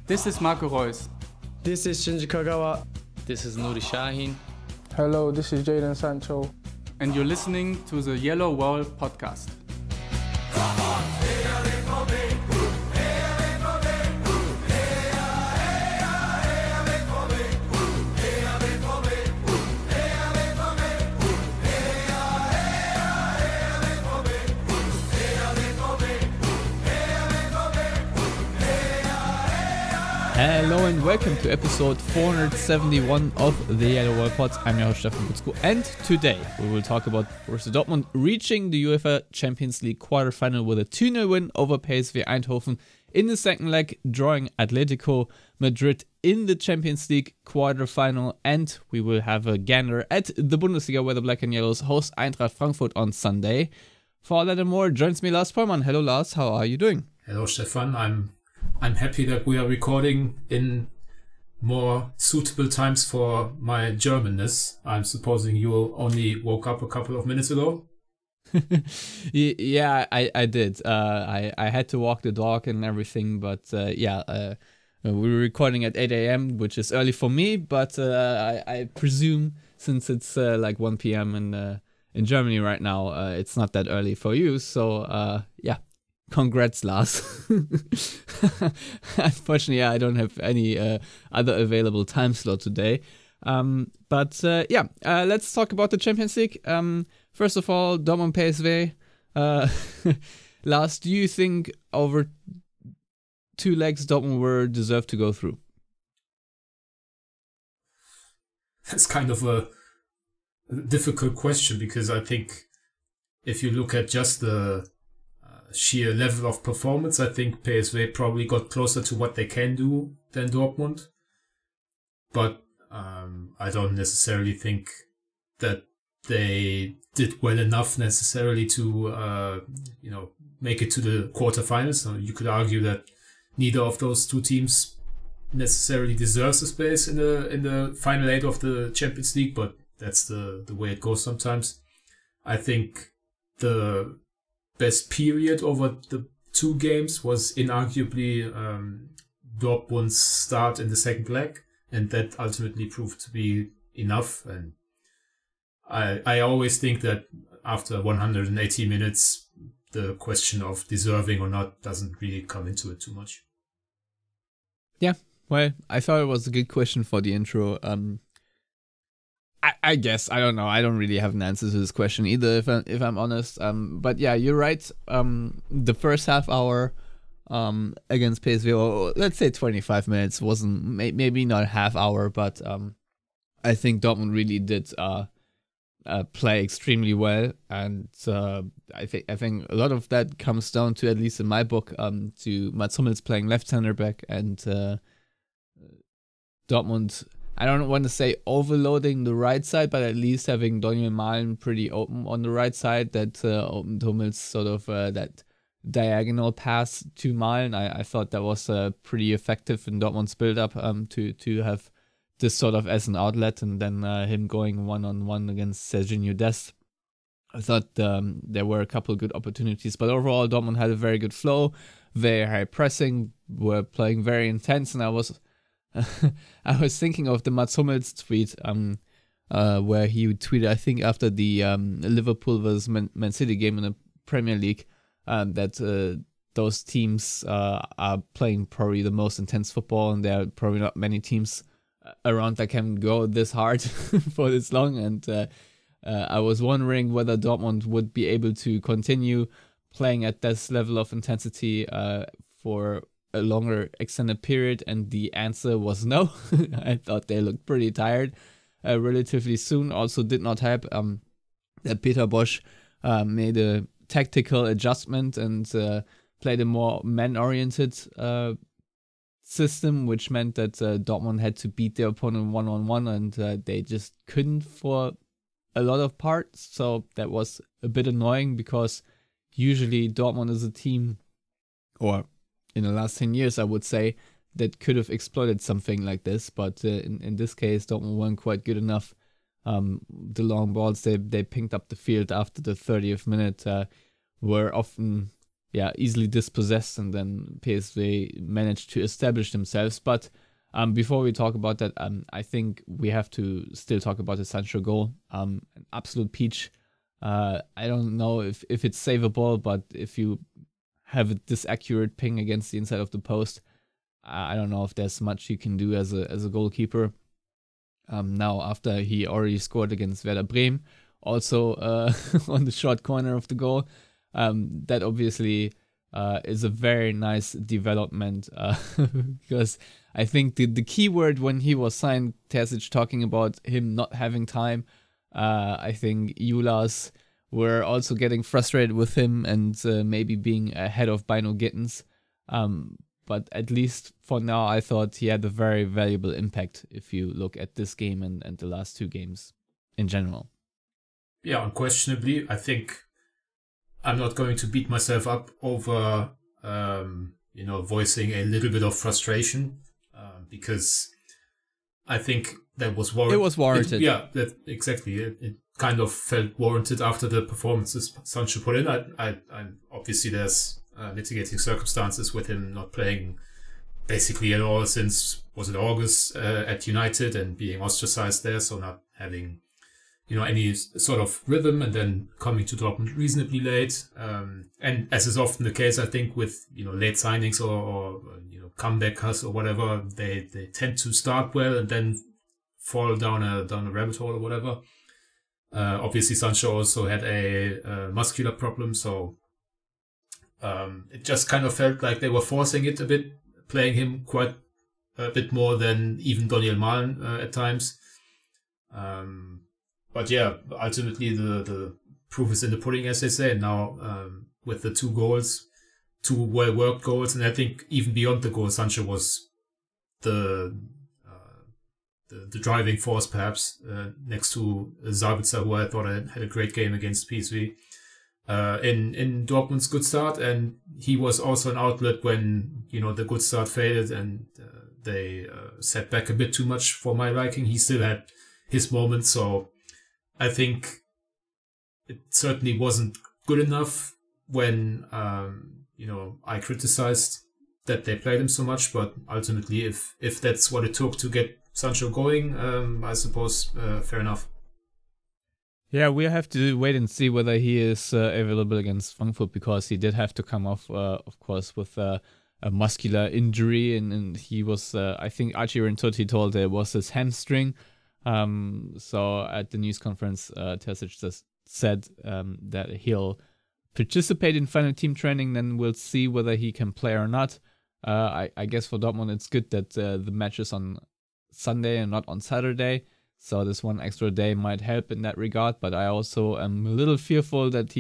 This is Marco Reus. This is Shinji Kagawa. This is Nuri Shahin. Hello, this is Jadon Sancho. And you're listening to the Yellow Wall podcast. Hello and welcome to episode 471 of the Yellow Wall Pod. I'm your host Stefan Butzko, and today we will talk about Borussia Dortmund reaching the UEFA Champions League quarterfinal with a 2-0 win over PSV Eindhoven in the second leg, drawing Atletico Madrid in the Champions League quarterfinal, and we will have a gander at the Bundesliga where the Black and Yellows host Eintracht Frankfurt on Sunday. For all that and more, joins me Lars Pollmann. Hello Lars, how are you doing? Hello Stefan, I'm happy that we are recording in more suitable times for my Germanness. I'm supposing you only woke up a couple of minutes ago. Yeah, I did. I had to walk the dog and everything, but we were recording at 8 a.m., which is early for me, but I presume since it's like 1 p.m. in Germany right now, it's not that early for you. So yeah. Congrats, Lars. Unfortunately, I don't have any other available time slot today. Let's talk about the Champions League. First of all, Dortmund PSV. Lars, do you think over 2 legs Dortmund were deserved to go through? That's kind of a difficult question, because I think if you look at just the sheer level of performance, I think PSV probably got closer to what they can do than Dortmund. But I don't necessarily think that they did well enough necessarily to make it to the quarterfinals. So you could argue that neither of those two teams necessarily deserves a space in the final 8 of the Champions League, but that's the way it goes sometimes. I think the best period over the 2 games was inarguably Dortmund's start in the second leg, and that ultimately proved to be enough. And I always think that after 180 minutes, the question of deserving or not doesn't really come into it too much. Yeah, well, I thought it was a good question for the intro. I guess, I don't know. I don't really have an answer to this question either, if I'm honest. But yeah, you're right. The first half hour against PSV, or let's say 25 minutes, wasn't maybe not half hour, but I think Dortmund really did play extremely well, and I think a lot of that comes down to, at least in my book, to Mats Hummels playing left center back, and Dortmund, I don't want to say overloading the right side, but at least having Daniel Mahlen pretty open on the right side, that opened Hummels sort of that diagonal pass to Mahlen. I thought that was pretty effective in Dortmund's build-up to have this sort of as an outlet, and then him going one-on-one against Serginho Dest. I thought there were a couple good opportunities, but overall Dortmund had a very good flow, very high pressing, were playing very intense, and I was thinking of the Mats Hummels tweet, where he tweeted, I think after the Liverpool vs Man City game in the Premier League, that those teams are playing probably the most intense football, and there are probably not many teams around that can go this hard for this long. And I was wondering whether Dortmund would be able to continue playing at this level of intensity for a longer extended period, and the answer was no. I thought they looked pretty tired relatively soon. Also did not help that Peter Bosz made a tactical adjustment and played a more man-oriented system, which meant that Dortmund had to beat their opponent one-on-one, and they just couldn't for a lot of parts. So that was a bit annoying, because usually Dortmund is a team, or in the last 10 years, I would say, that could have exploited something like this. But in this case, Dortmund weren't quite good enough. The long balls they pinged up the field after the 30th minute were often easily dispossessed, and then PSV managed to establish themselves. But before we talk about that, I think we have to still talk about the Sancho goal. An absolute peach. I don't know if it's savable, but if you have this accurate ping against the inside of the post, I don't know if there's much you can do as a goalkeeper. Now, after he already scored against Werder Bremen, also on the short corner of the goal, that obviously is a very nice development, because I think the key word when he was signed, Terzic talking about him not having time, I think Julas were also getting frustrated with him and maybe being ahead of Bino Gittens. But at least for now, I thought he had a very valuable impact if you look at this game and the last two games in general. Yeah, unquestionably. I think I'm not going to beat myself up over, voicing a little bit of frustration, because I think that was warranted. It was warranted. Exactly. It kind of felt warranted after the performances Sancho put in. I obviously there's mitigating circumstances with him not playing basically at all since, was it August, at United, and being ostracized there, so not having any sort of rhythm, and then coming to Dortmund reasonably late. And as is often the case, I think with late signings or comebackers or whatever, they tend to start well and then fall down a rabbit hole or whatever. Obviously, Sancho also had a muscular problem, so it just kind of felt like they were forcing it a bit, playing him quite a bit more than even Daniel Mahlen at times. But yeah, ultimately the proof is in the pudding, as they say. And now with the two goals, two well-worked goals, and I think even beyond the goal, Sancho was the driving force, perhaps, next to Sabitzer, who I thought had a great game against PSV. In Dortmund's good start, and he was also an outlet when the good start faded and they set back a bit too much for my liking. He still had his moments, so I think it certainly wasn't good enough when I criticized that they played him so much. But ultimately, if that's what it took to get Sancho going, I suppose fair enough. Yeah, we have to wait and see whether he is available against Frankfurt, because he did have to come off, of course, with a muscular injury, and he was, I think Archie Rentotti told it was his hamstring. So at the news conference, Terzic just said that he'll participate in final team training, then we'll see whether he can play or not. I guess for Dortmund it's good that the match is on Sunday and not on Saturday. So this one extra day might help in that regard, but I also am a little fearful that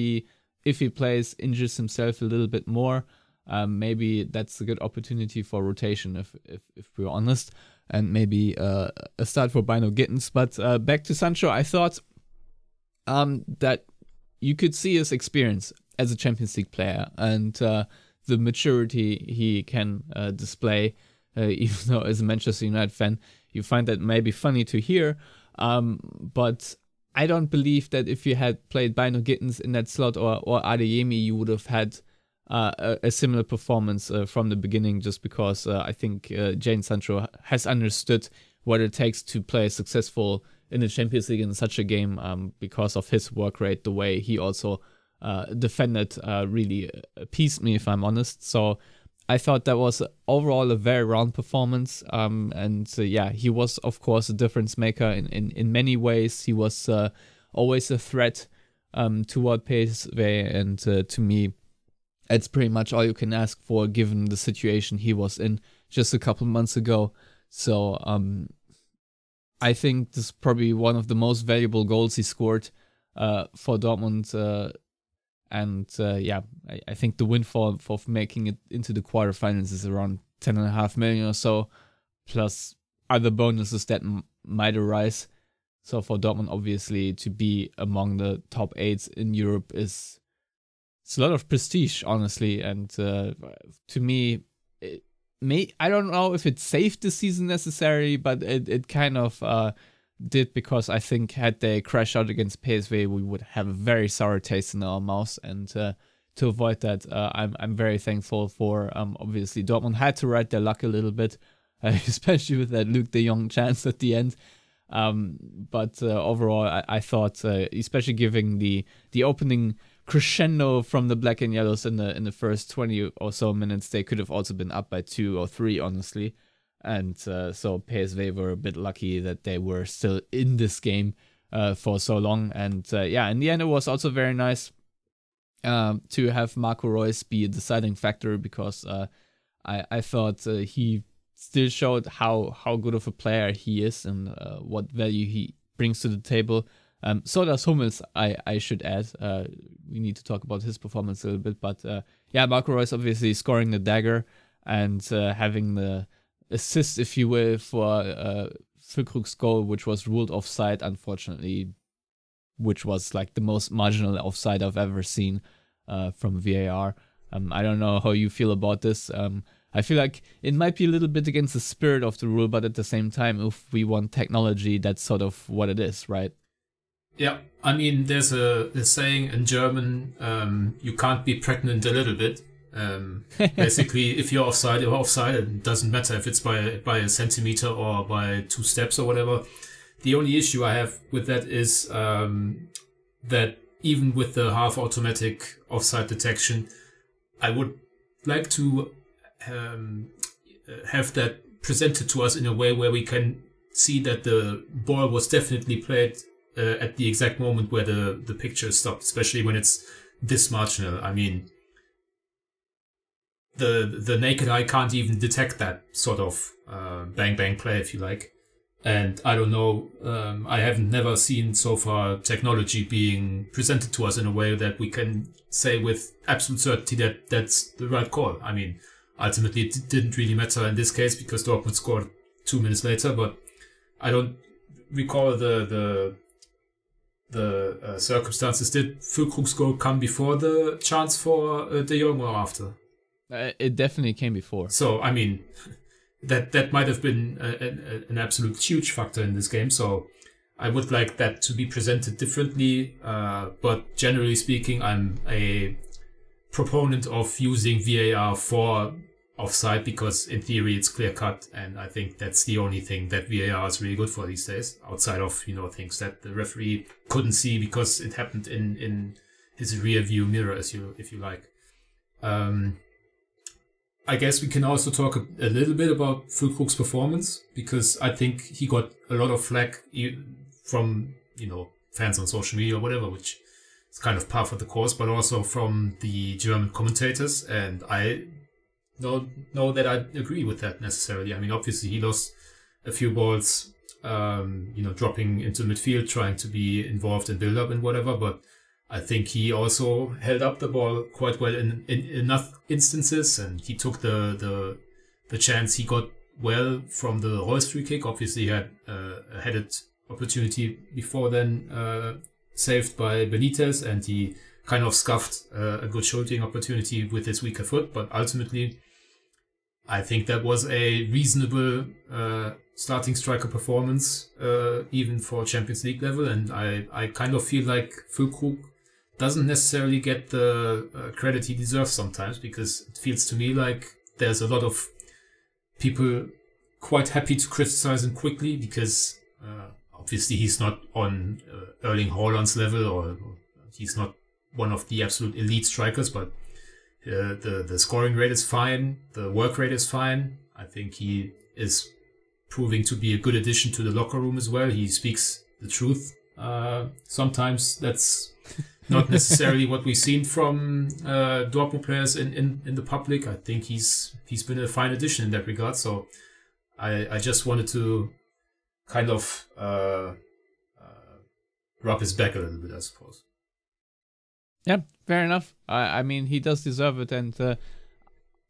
if he plays, injures himself a little bit more. Maybe that's a good opportunity for rotation, if we're honest, and maybe a start for Bino Gittens. But back to Sancho, I thought that you could see his experience as a Champions League player and the maturity he can display, even though as a Manchester United fan, you find that maybe funny to hear, but I don't believe that if you had played Bino Gittens in that slot or Adeyemi, you would have had a similar performance from the beginning, just because I think Jadon Sancho has understood what it takes to play successful in the Champions League in such a game, because of his work rate. The way he also defended really appeased me, if I'm honest. So I thought that was overall a very round performance, and he was of course a difference maker in many ways. He was always a threat toward PSV, and to me, it's pretty much all you can ask for given the situation he was in just a couple months ago. So I think this is probably one of the most valuable goals he scored for Dortmund. I think the windfall for making it into the quarterfinals is around 10.5 million or so, plus other bonuses that might arise. So for Dortmund, obviously, to be among the top 8 in Europe it's a lot of prestige, honestly. And to me, I don't know if it saved the season necessarily, but it kind of did, because I think had they crashed out against PSV, we would have a very sour taste in our mouths. And to avoid that. I'm very thankful for. Obviously, Dortmund had to ride their luck a little bit, especially with that Luke de Jong chance at the end. But overall, I thought, especially giving the opening crescendo from the black and yellows in the first 20 or so minutes, they could have also been up by 2 or 3, honestly. And so PSV were a bit lucky that they were still in this game for so long. And in the end, it was also very nice to have Marco Reus be a deciding factor, because I thought he still showed how good of a player he is and what value he brings to the table. So does Hummels, I should add. We need to talk about his performance a little bit. But Marco Reus obviously scoring the dagger and having the assist, if you will, for Füllkrug's goal, which was ruled offside, unfortunately, which was like the most marginal offside I've ever seen from VAR. I don't know how you feel about this. I feel like it might be a little bit against the spirit of the rule, but at the same time, if we want technology, that's sort of what it is, right? Yeah, I mean, there's a saying in German, you can't be pregnant a little bit. Basically, if you're offside, you're offside. It doesn't matter if it's by a centimeter or by 2 steps or whatever. The only issue I have with that is that even with the half-automatic offside detection, I would like to have that presented to us in a way where we can see that the ball was definitely played at the exact moment where the picture stopped, especially when it's this marginal. I mean, the naked eye can't even detect that sort of bang play, if you like. And I don't know, I haven't never seen so far technology being presented to us in a way that we can say with absolute certainty that that's the right call. I mean, ultimately it didn't really matter in this case because Dortmund scored 2 minutes later, but I don't recall the circumstances. Did Füllkrug's goal come before the chance for De Jong or after? It definitely came before. So, I mean, that might have been an absolute huge factor in this game. So I would like that to be presented differently. But generally speaking, I'm a proponent of using VAR for offside because in theory it's clear cut. And I think that's the only thing that VAR is really good for these days, outside of, things that the referee couldn't see because it happened in his rear view mirror, if you like. I guess we can also talk a little bit about Füllkrug's performance, because I think he got a lot of flack from, fans on social media or whatever, which is kind of par for the course, but also from the German commentators. And I don't know that I agree with that necessarily. I mean, obviously he lost a few balls, dropping into midfield, trying to be involved in build-up and whatever, but I think he also held up the ball quite well in enough instances, and he took the chance he got well from the Reus free kick. Obviously, he had a headed opportunity before then, saved by Benitez, and he kind of scuffed a good shooting opportunity with his weaker foot. But ultimately, I think that was a reasonable starting striker performance, even for Champions League level. And I kind of feel like Füllkrug doesn't necessarily get the credit he deserves sometimes, because it feels to me like there's a lot of people quite happy to criticize him quickly because obviously he's not on Erling Haaland's level, or he's not one of the absolute elite strikers, but the scoring rate is fine, the work rate is fine. I think he is proving to be a good addition to the locker room as well. He speaks the truth. Sometimes that's not necessarily what we've seen from Dortmund players in the public. I think he's been a fine addition in that regard. So I just wanted to kind of rub his back a little bit, I suppose. Yeah, fair enough. I mean, he does deserve it. And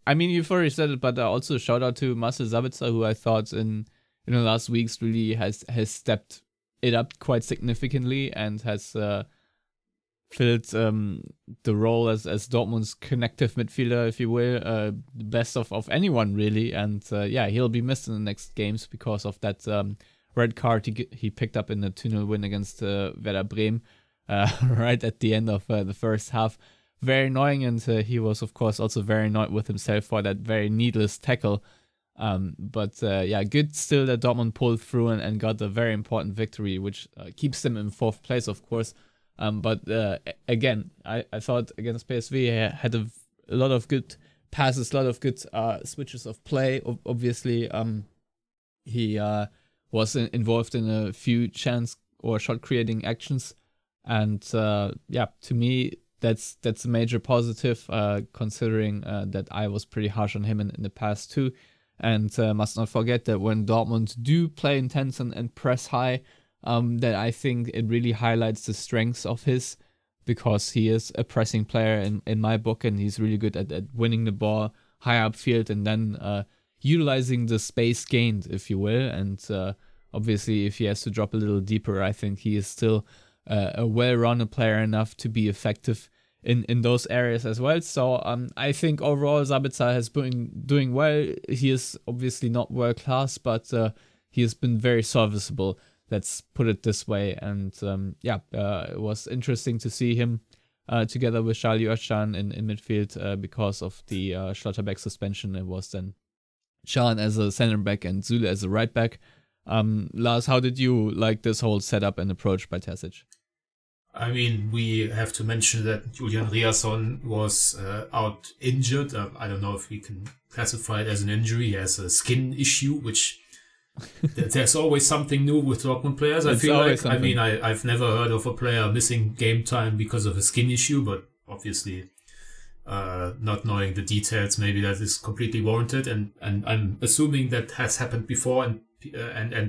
I mean, you've already said it, but also shout out to Marcel Sabitzer, who I thought in the last weeks really has stepped it up quite significantly and has filled the role as Dortmund's connective midfielder, if you will, the best of anyone really. And he'll be missed in the next games because of that red card he picked up in the 2-0 win against Werder Bremen right at the end of the first half. very annoying, and he was of course also very annoyed with himself for that very needless tackle. But good still that Dortmund pulled through and got a very important victory, which keeps them in 4th place, of course. But again, I thought against PSV he had a lot of good passes, a lot of good switches of play. Obviously, he was involved in a few chance or shot creating actions, and to me that's a major positive, considering that I was pretty harsh on him in the past too. And must not forget that when Dortmund do play intense and press high, that I think it really highlights the strengths of his, because he is a pressing player in my book, and he's really good at winning the ball high upfield and then utilizing the space gained, if you will. And obviously, if he has to drop a little deeper, I think he is still a well-rounded player enough to be effective in those areas as well. So I think overall Sabitzer has been doing well. He is obviously not world class, but he has been very serviceable. Let's put it this way. And it was interesting to see him together with Charlie Özcan in midfield because of the Schlotterbeck suspension. It was then Can as a center back and Süle as a right back. Lars, how did you like this whole setup and approach by Terzic? I mean, we have to mention that Julian Riasson was out injured. I don't know if we can classify it as an injury. He has a skin issue, which there's always something new with Dortmund players. I feel like, something. I mean, I've never heard of a player missing game time because of a skin issue, but obviously not knowing the details, maybe that is completely warranted. And I'm assuming that has happened before, and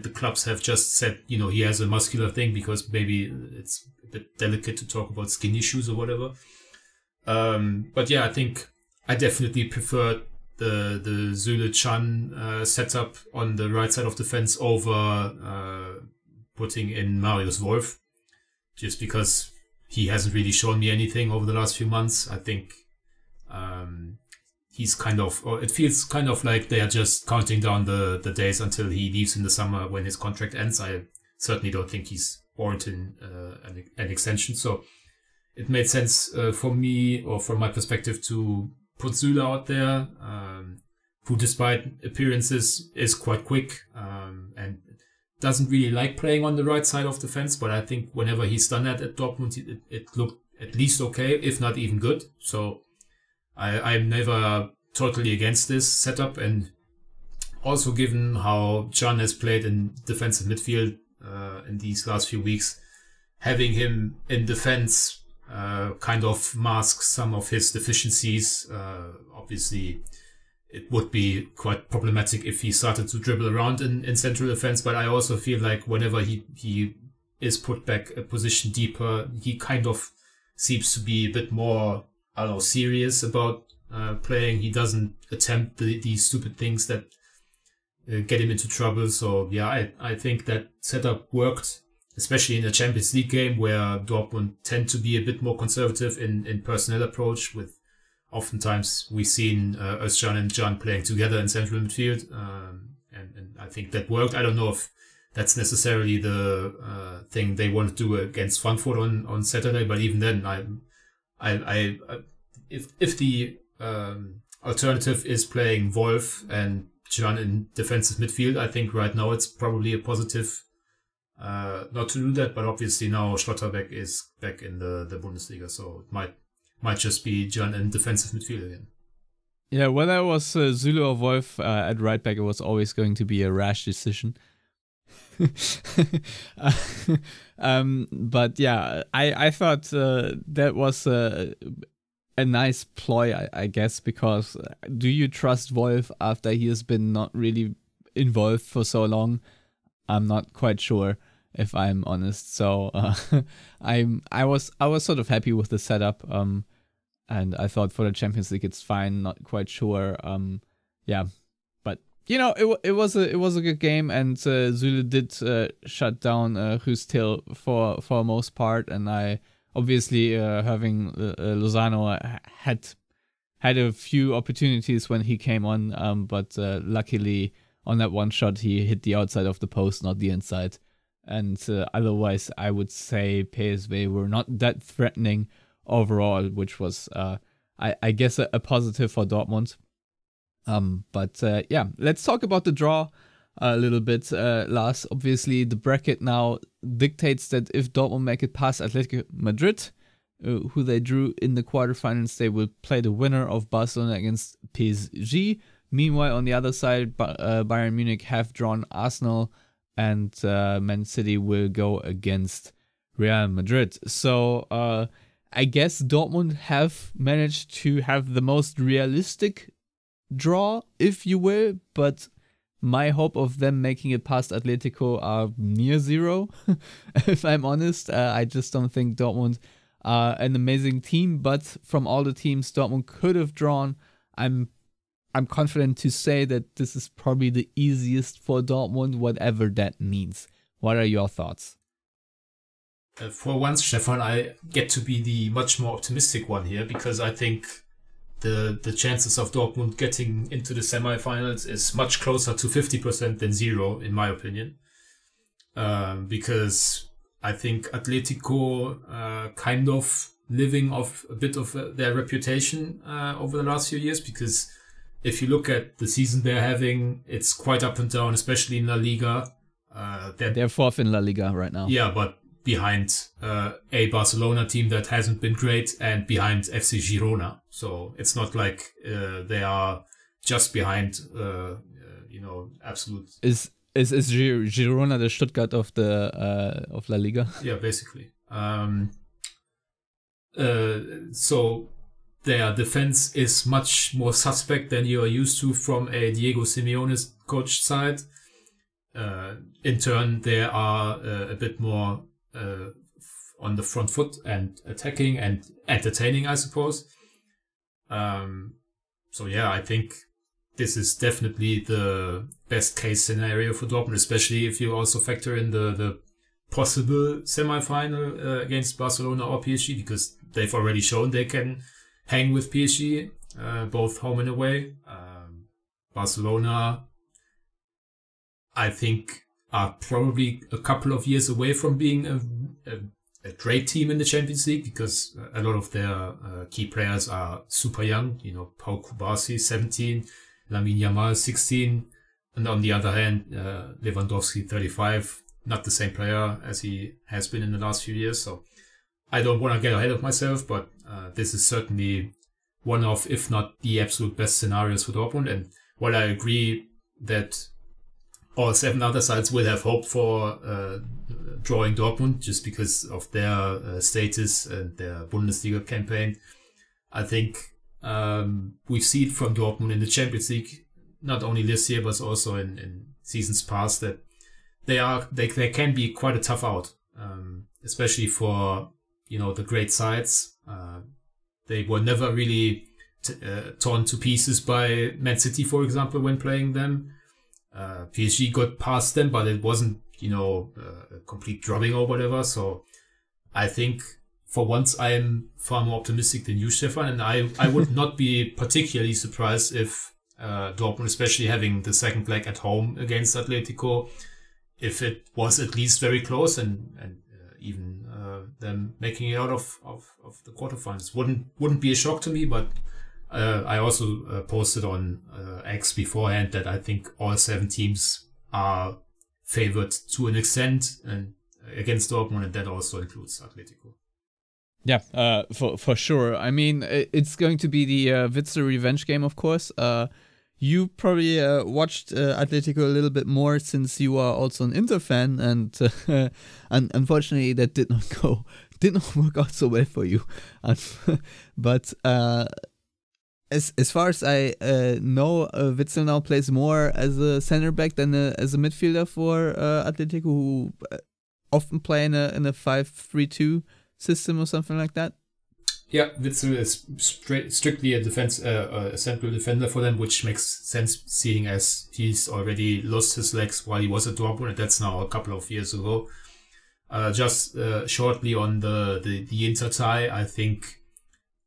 the clubs have just said, he has a muscular thing because maybe it's a bit delicate to talk about skin issues or whatever. But yeah, I think I definitely preferred the Süle Can setup on the right side of the fence over putting in Marius Wolf, just because he hasn't really shown me anything over the last few months. I think he's it feels kind of like they are just counting down the days until he leaves in the summer when his contract ends. I certainly don't think he's warranted an extension. So it made sense for me, or from my perspective, to put Süle out there, who despite appearances is quite quick and doesn't really like playing on the right side of the fence. But I think whenever he's done that at Dortmund, it looked at least okay, if not even good. So I'm never totally against this setup, and also given how Can has played in defensive midfield in these last few weeks, having him in defense kind of masks some of his deficiencies. Obviously, it would be quite problematic if he started to dribble around in central defense, but I also feel like whenever he is put back a position deeper, he kind of seems to be a bit more, serious about playing. He doesn't attempt these stupid things that get him into trouble. So yeah, I think that setup worked, especially in a Champions League game where Dortmund tend to be a bit more conservative in personnel approach. With oftentimes we've seen Özcan and Can playing together in central midfield, and I think that worked. I don't know if that's necessarily the thing they want to do against Frankfurt on Saturday, but even then, if the alternative is playing Wolf and Can in defensive midfield, I think right now it's probably a positive not to do that. But obviously now Schlotterbeck is back in the Bundesliga, so it might just be Can in defensive midfield again. Yeah, whether it was Süle or Wolf at right back, it was always going to be a rash decision. But yeah, I thought that was a nice ploy, I guess, because do you trust Wolf after he has been not really involved for so long? I'm not quite sure, if I'm honest. So I was sort of happy with the setup, and I thought for the Champions League it's fine. Not quite sure. But it was a good game, and Süle did shut down Rüstel for most part, and I obviously having Lozano had a few opportunities when he came on, but luckily on that one shot he hit the outside of the post, not the inside. And otherwise, I would say PSV were not that threatening overall, which was, I guess, a positive for Dortmund. But let's talk about the draw a little bit. Lars, obviously, the bracket now dictates that if Dortmund make it past Atletico Madrid, who they drew in the quarterfinals, they will play the winner of Barcelona against PSG. Meanwhile, on the other side, Bayern Munich have drawn Arsenal, and Man City will go against Real Madrid. So I guess Dortmund have managed to have the most realistic draw, if you will, but my hope of them making it past Atletico are near zero, if I'm honest. I just don't think Dortmund are an amazing team, but from all the teams Dortmund could have drawn, I'm confident to say that this is probably the easiest for Dortmund, whatever that means. What are your thoughts? For once, Stefan, I get to be the much more optimistic one here, because I think the chances of Dortmund getting into the semifinals is much closer to 50% than zero, in my opinion. Because I think Atletico kind of living off a bit of their reputation over the last few years, because if you look at the season they're having, it's quite up and down, especially in La Liga. They're fourth in La Liga right now. Yeah, but behind a Barcelona team that hasn't been great, and behind FC Girona. So it's not like they are just behind, absolute. Is Girona the Stuttgart of La Liga? Yeah, basically. So their defense is much more suspect than you are used to from a Diego Simeone's coach side. In turn, they are a bit more on the front foot and attacking and entertaining, I suppose. I think this is definitely the best case scenario for Dortmund, especially if you also factor in the possible semi-final against Barcelona or PSG, because they've already shown they can hang with PSG, both home and away. Barcelona, I think, are probably a couple of years away from being a great team in the Champions League, because a lot of their key players are super young. Pau Kubasi, 17, Lamine Yamal, 16, and on the other hand, Lewandowski, 35, not the same player as he has been in the last few years. So I don't want to get ahead of myself, but this is certainly one of, if not the absolute best scenarios for Dortmund. And while I agree that all 7 other sides will have hope for drawing Dortmund just because of their status and their Bundesliga campaign, I think we've seen from Dortmund in the Champions League, not only this year but also in seasons past, that they can be quite a tough out, especially for the great sides. They were never really torn to pieces by Man City, for example, when playing them. PSG got past them, but it wasn't, a complete drubbing or whatever. So I think for once I am far more optimistic than you, Stefan, and I would not be particularly surprised if Dortmund, especially having the second leg at home against Atletico, if it was at least very close and even them making it out of the quarterfinals. Wouldn't be a shock to me, but I also posted on X beforehand that I think all 7 teams are favored to an extent and against Dortmund, and that also includes Atletico. Yeah, for sure. I mean, it's going to be the Witzel revenge game, of course. You probably watched Atletico a little bit more since you are also an Inter fan, and unfortunately that did not work out so well for you. But as far as I know, Witzel now plays more as a center back than as a midfielder for Atletico, who often play in a 5-3-2 system or something like that. Yeah, Witzel is strictly a central defender for them, which makes sense seeing as he's already lost his legs while he was at Dortmund, and that's now a couple of years ago. Just shortly on the Inter tie, I think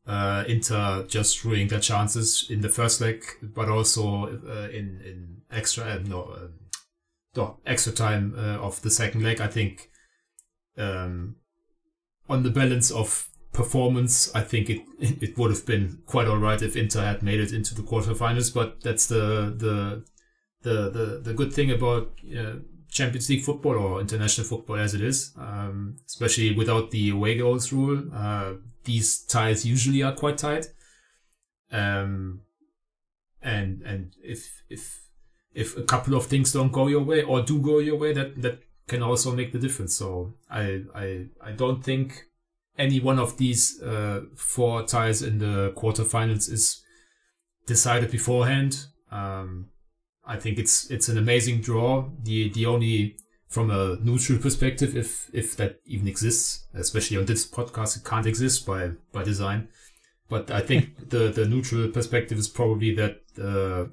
Inter just ruining their chances in the first leg, but also in extra time of the second leg. I think on the balance of performance, I think it would have been quite alright if Inter had made it into the quarterfinals. But that's the good thing about Champions League football or international football as it is, especially without the away goals rule. These ties usually are quite tight, and if a couple of things don't go your way or do go your way, that can also make the difference. So I don't think any one of these 4 ties in the quarterfinals is decided beforehand. I think it's an amazing draw. The only, from a neutral perspective, if that even exists, especially on this podcast, it can't exist by design. But I think the neutral perspective is probably that the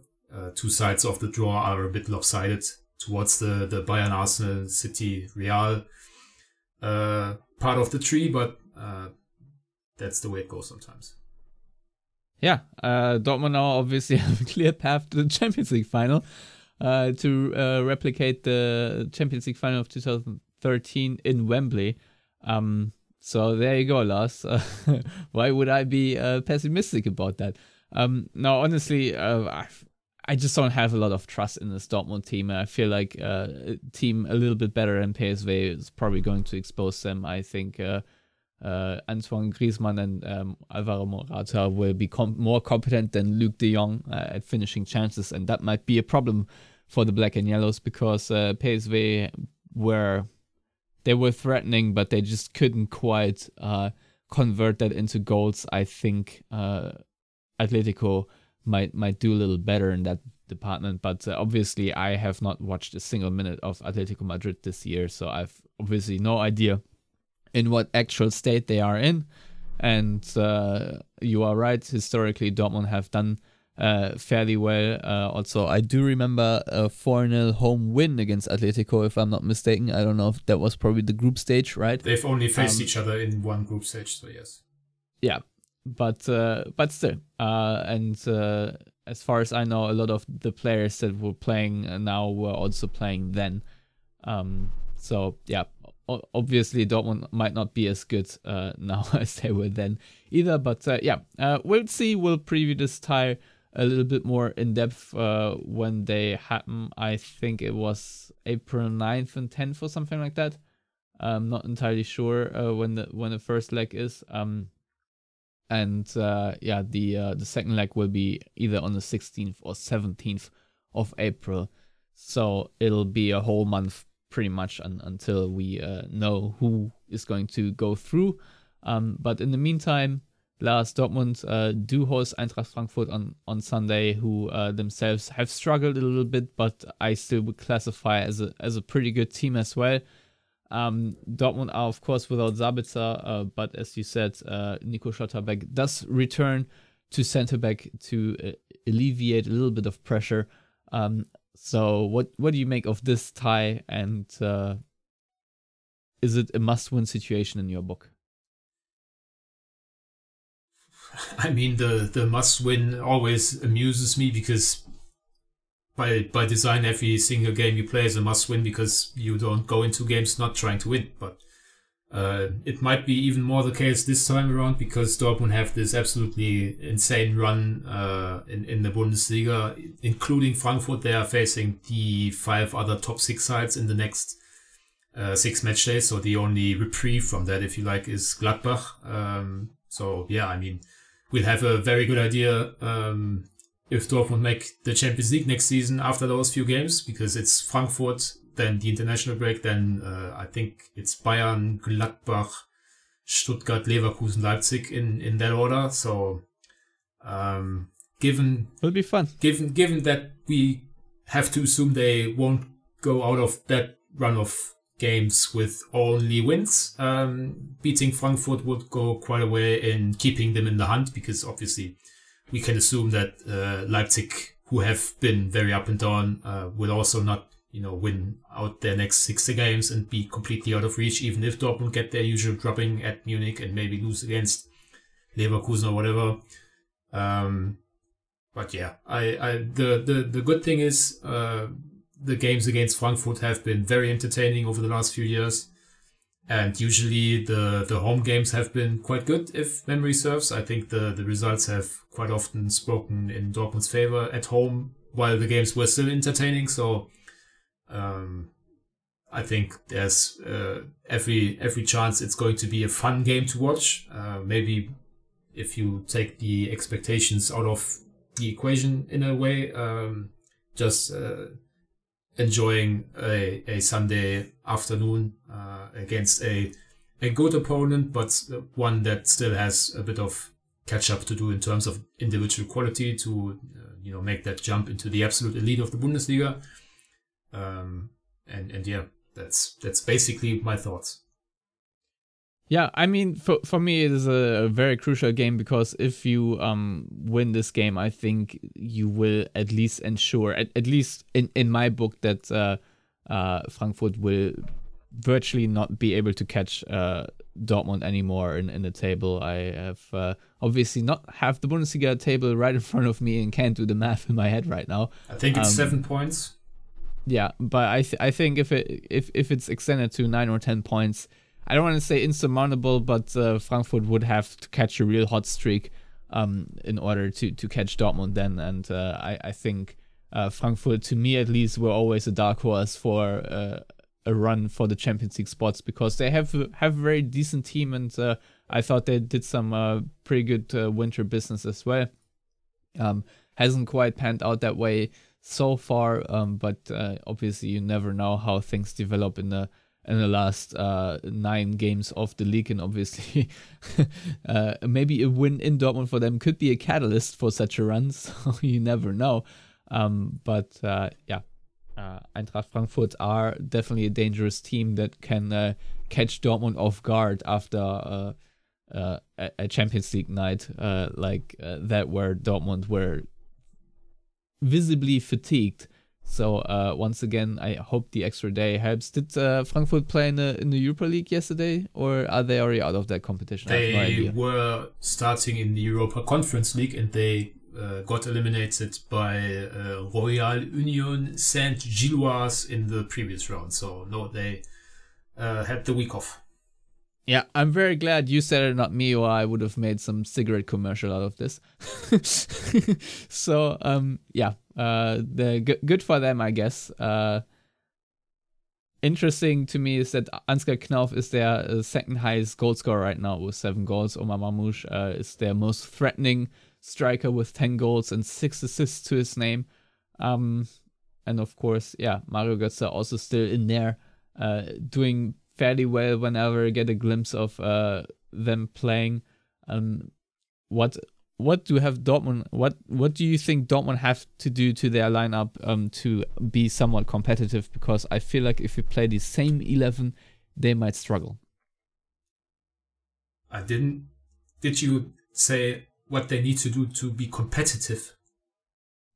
2 sides of the draw are a bit lopsided towards the Bayern, Arsenal, City, Real part of the tree, but that's the way it goes sometimes. Yeah, Dortmund now obviously have a clear path to the Champions League final to replicate the Champions League final of 2013 in Wembley. So there you go, Lars. Why would I be pessimistic about that? No, honestly, I just don't have a lot of trust in this Dortmund team. I feel like a team a little bit better than PSV is probably going to expose them. I think Antoine Griezmann and Alvaro Morata will be more competent than Luc de Jong at finishing chances, and that might be a problem for the Black and Yellows because PSV were threatening, but they just couldn't quite convert that into goals. I think Atletico might do a little better in that department, but obviously I have not watched a single minute of Atletico Madrid this year, so I've obviously no idea in what actual state they are in. And you are right, historically Dortmund have done fairly well. Also, I do remember a 4-0 home win against Atletico, if I'm not mistaken. I don't know if that was probably the group stage, right? They've only faced each other in one group stage, so yes. Yeah, but still. And as far as I know, a lot of the players that were playing now were also playing then. So yeah, obviously Dortmund might not be as good now as they were then either. But we'll see. We'll preview this tie a little bit more in depth when they happen. I think it was April 9th and 10th or something like that. I'm not entirely sure when the first leg is. The second leg will be either on the 16th or 17th of April. So it'll be a whole month pretty much until we know who is going to go through. But in the meantime, Lars, Dortmund do host Eintracht Frankfurt on Sunday, who themselves have struggled a little bit, but I still would classify as a pretty good team as well. Dortmund are of course without Sabitzer, but as you said, Nico Schlotterbeck does return to centre back to alleviate a little bit of pressure. So what do you make of this tie, and is it a must-win situation in your book? I mean, the must-win always amuses me because by design, every single game you play is a must-win because you don't go into games not trying to win. But it might be even more the case this time around because Dortmund have this absolutely insane run in the Bundesliga, including Frankfurt. They are facing the 5 other top 6 sides in the next 6 match days. So the only reprieve from that, if you like, is Gladbach. So yeah, I mean, we'll have a very good idea if Dortmund make the Champions League next season after those few games, because it's Frankfurt, then the international break, then I think it's Bayern, Gladbach, Stuttgart, Leverkusen, Leipzig in that order. So given it'll be fun. Given that we have to assume they won't go out of that run of games with only wins, beating Frankfurt would go quite a way in keeping them in the hunt, because obviously we can assume that Leipzig, who have been very up and down, will also not, win out their next 6 games and be completely out of reach, even if Dortmund get their usual drubbing at Munich and maybe lose against Leverkusen or whatever. But yeah, the good thing is the games against Frankfurt have been very entertaining over the last few years. And usually the home games have been quite good, if memory serves. I think the results have quite often spoken in Dortmund's favor at home, while the games were still entertaining. So I think there's every chance it's going to be a fun game to watch. Maybe if you take the expectations out of the equation in a way, just enjoying a Sunday afternoon against a good opponent, but one that still has a bit of catch up to do in terms of individual quality to make that jump into the absolute elite of the Bundesliga. And yeah, that's basically my thoughts. Yeah, I mean, for me, it is a very crucial game, because if you win this game, I think you will at least ensure, at least in my book, that Frankfurt will virtually not be able to catch Dortmund anymore in the table. I have obviously not have the Bundesliga table right in front of me and can't do the math in my head right now. I think it's 7 points. Yeah, but I think if it's extended to 9 or 10 points, I don't want to say insurmountable, but Frankfurt would have to catch a real hot streak in order to catch Dortmund then. And I think Frankfurt, to me at least, were always a dark horse for a run for the Champions League spots, because they have a very decent team, and I thought they did some pretty good winter business as well. Hasn't quite panned out that way so far, but obviously you never know how things develop in the last 9 games of the league, and obviously maybe a win in Dortmund for them could be a catalyst for such a run, so you never know. But Eintracht Frankfurt are definitely a dangerous team that can catch Dortmund off guard after a Champions League night like that, where Dortmund were visibly fatigued. So once again, I hope the extra day helps. Did Frankfurt play in the Europa League yesterday, or are they already out of that competition? I have no idea. They were starting in the Europa Conference League, and they got eliminated by Royal Union Saint-Gilloise in the previous round. So no, they had the week off. Yeah, I'm very glad you said it, not me, or I would have made some cigarette commercial out of this. So, good for them, I guess. Interesting to me is that Ansgar Knauf is their second highest goal scorer right now with 7 goals. Omar Mamouche is their most threatening striker with 10 goals and 6 assists to his name. And of course, Mario Götze also still in there, doing fairly well whenever I get a glimpse of them playing. What do you have Dortmund? What do you think Dortmund have to do to their lineup to be somewhat competitive? Because I feel like if you play the same 11, they might struggle. Did you say what they need to do to be competitive?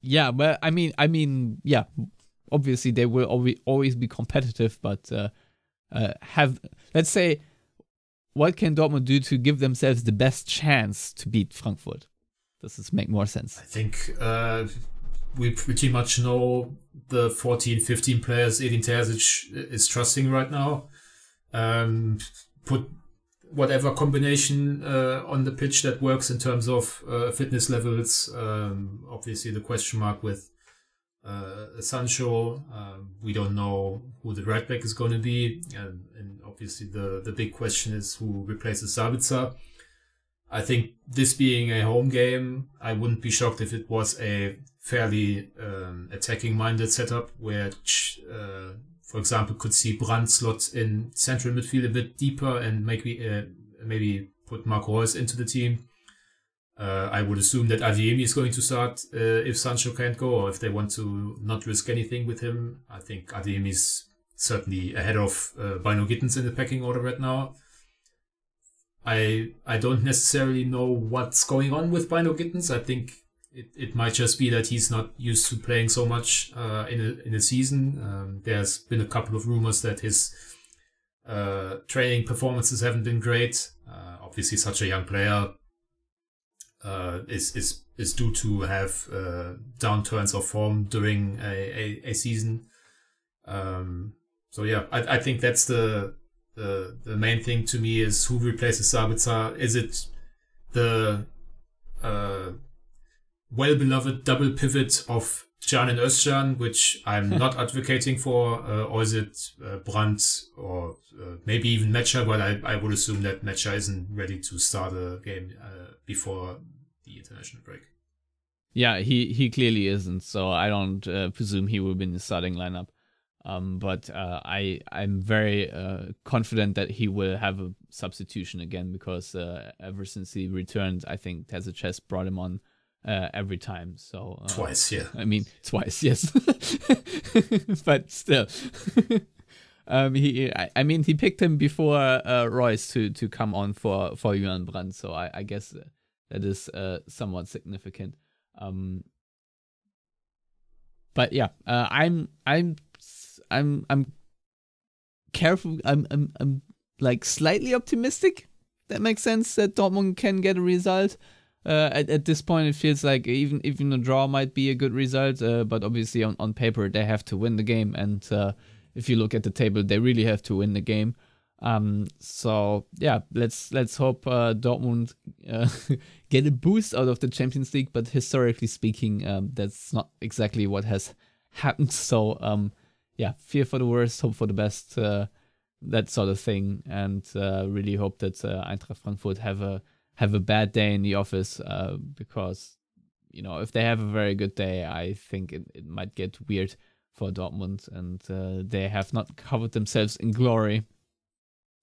Yeah, well, I mean, yeah. Obviously, they will always be competitive, but let's say, what can Dortmund do to give themselves the best chance to beat Frankfurt? Does this make more sense? I think we pretty much know the 14, 15 players Edin Terzic is trusting right now. Put whatever combination on the pitch that works in terms of fitness levels. Obviously, the question mark with Sancho. We don't know who the right back is going to be, and obviously the big question is who replaces Sabitzer. I think this being a home game, I wouldn't be shocked if it was a fairly attacking-minded setup, where, for example, could see Brandt slot in central midfield a bit deeper and maybe put Marco Reus into the team. I would assume that Adeyemi is going to start if Sancho can't go, or if they want to not risk anything with him. I think Adeyemi is certainly ahead of Bino Gittens in the pecking order right now. I don't necessarily know what's going on with Bino Gittens. I think it might just be that he's not used to playing so much in a season. There's been a couple of rumors that his training performances haven't been great. Obviously, such a young player is due to have downturns of form during a season. So yeah, I think that's the the main thing to me is who replaces Sabitzer. Is it the well-beloved double pivot of Can and Özcan, which I'm not advocating for, or is it Brandt or maybe even Mecha? But I would assume that Mecha isn't ready to start a game before the international break. Yeah, he clearly isn't, so I don't presume he will be in the starting lineup. But I'm very confident that he will have a substitution again, because ever since he returned, I think Terzic has brought him on every time. So twice, yeah. I mean, twice, yes. But still. He picked him before Royce to come on for Julian Brandt, so I guess that is somewhat significant. But yeah, I'm careful. I'm like slightly optimistic. That makes sense, that Dortmund can get a result. At this point, it feels like even a draw might be a good result. But obviously, on paper, they have to win the game. And if you look at the table, they really have to win the game. So yeah, let's hope Dortmund get a boost out of the Champions League. But historically speaking, that's not exactly what has happened. So yeah, fear for the worst, hope for the best, that sort of thing, and really hope that Eintracht Frankfurt have a bad day in the office, because if they have a very good day, I think it might get weird for Dortmund, and they have not covered themselves in glory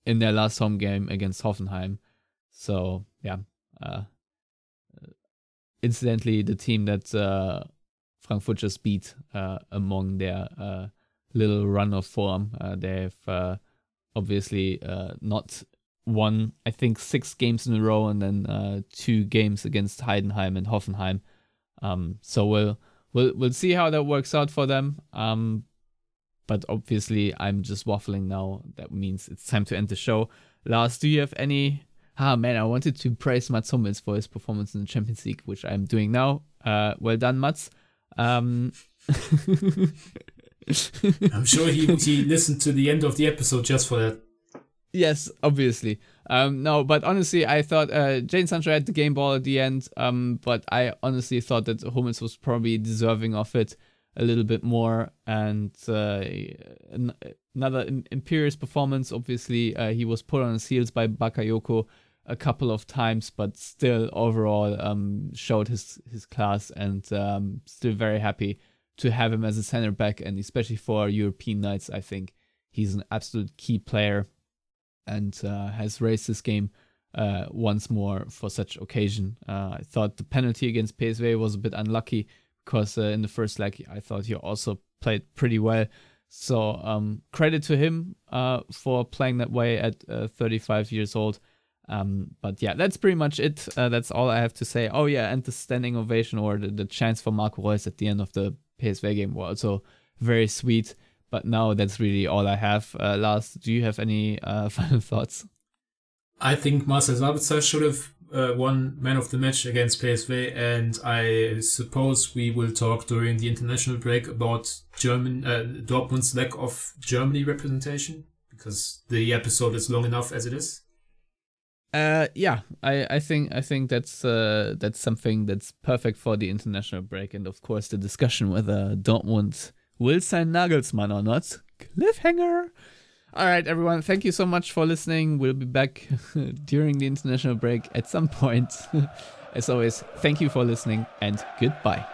in their last home game against Hoffenheim. So yeah, incidentally, the team that Frankfurt just beat among their little run of form, they've obviously not won, I think, 6 games in a row, and then 2 games against Heidenheim and Hoffenheim. So we'll see how that works out for them. But obviously, I'm just waffling now. That means it's time to end the show. Lars, do you have any? I wanted to praise Mats Hummels for his performance in the Champions League, which I'm doing now. Well done, Mats. I'm sure he listened to the end of the episode just for that. Yes, obviously. No, but honestly, I thought Jadon Sancho had the game ball at the end, but I honestly thought that Hummels was probably deserving of it a little bit more. And another imperious performance. Obviously, he was put on his heels by Bakayoko a couple of times, but still overall showed his class, and still very happy to have him as a center back, and especially for European nights. I think he's an absolute key player, and has raised his game once more for such occasion. I thought the penalty against PSV was a bit unlucky, because in the first leg I thought he also played pretty well. So credit to him for playing that way at 35 years old. But yeah, that's pretty much it. That's all I have to say. Oh yeah, and the standing ovation, or the chance for Marco Reus at the end of the PSV game, were also very sweet. But now that's really all I have. Lars, do you have any final thoughts? I think Marcel Sabitzer should have won man of the match against PSV, and I suppose we will talk during the international break about Dortmund's lack of Germany representation, because the episode is long enough as it is. Yeah, I think that's something that's perfect for the international break, and of course the discussion whether Dortmund will sign Nagelsmann or not. Cliffhanger! Alright everyone, thank you so much for listening. We'll be back during the international break at some point. As always, thank you for listening, and goodbye.